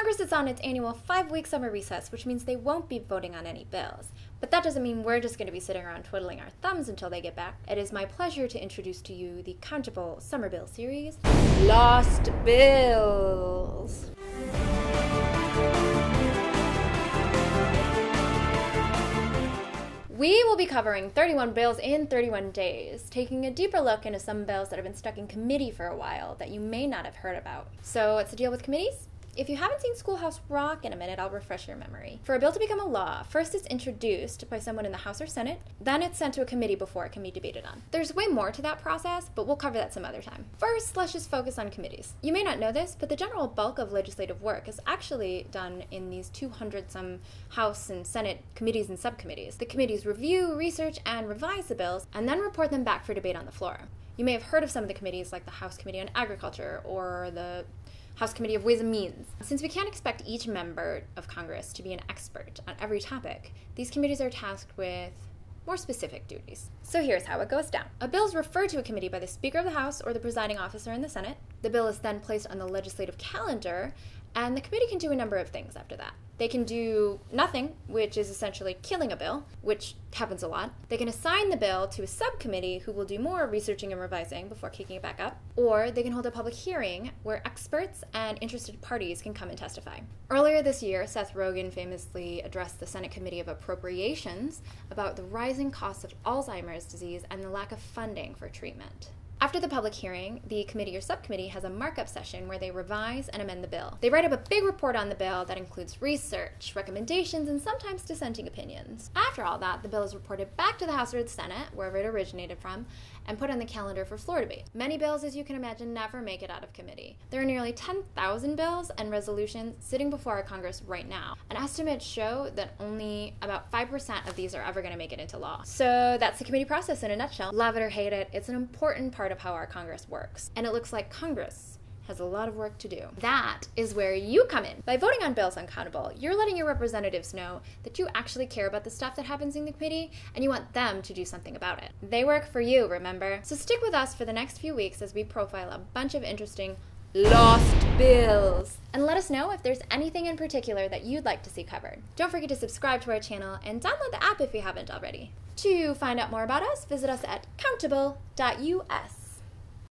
Congress is on its annual 5-week summer recess, which means they won't be voting on any bills. But that doesn't mean we're just going to be sitting around twiddling our thumbs until they get back. It is my pleasure to introduce to you the Countable Summer Bill series, Lost Bills. We will be covering 31 bills in 31 days, taking a deeper look into some bills that have been stuck in committee for a while that you may not have heard about. So what's the deal with committees? If you haven't seen Schoolhouse Rock in a minute, I'll refresh your memory. For a bill to become a law, first it's introduced by someone in the House or Senate, then it's sent to a committee before it can be debated on. There's way more to that process, but we'll cover that some other time. First, let's just focus on committees. You may not know this, but the general bulk of legislative work is actually done in these 200-some House and Senate committees and subcommittees. The committees review, research, and revise the bills, and then report them back for debate on the floor. You may have heard of some of the committees, like the House Committee on Agriculture or the House Committee of Ways and Means. Since we can't expect each member of Congress to be an expert on every topic, these committees are tasked with more specific duties. So here's how it goes down. A bill is referred to a committee by the Speaker of the House or the presiding officer in the Senate. The bill is then placed on the legislative calendar, and the committee can do a number of things after that. They can do nothing, which is essentially killing a bill, which happens a lot. They can assign the bill to a subcommittee who will do more researching and revising before kicking it back up. Or they can hold a public hearing where experts and interested parties can come and testify. Earlier this year, Seth Rogen famously addressed the Senate Committee of Appropriations about the rising costs of Alzheimer's disease and the lack of funding for treatment. After the public hearing, the committee or subcommittee has a markup session where they revise and amend the bill. They write up a big report on the bill that includes research, recommendations, and sometimes dissenting opinions. After all that, the bill is reported back to the House or the Senate, wherever it originated from, and put on the calendar for floor debate. Many bills, as you can imagine, never make it out of committee. There are nearly 10,000 bills and resolutions sitting before our Congress right now. And estimates show that only about 5% of these are ever going to make it into law. So that's the committee process in a nutshell. Love it or hate it, it's an important part of how our Congress works. And it looks like Congress has a lot of work to do. That is where you come in. By voting on bills on Countable, you're letting your representatives know that you actually care about the stuff that happens in the committee and you want them to do something about it. They work for you, remember? So stick with us for the next few weeks as we profile a bunch of interesting lost bills. And let us know if there's anything in particular that you'd like to see covered. Don't forget to subscribe to our channel and download the app if you haven't already. To find out more about us, visit us at countable.us.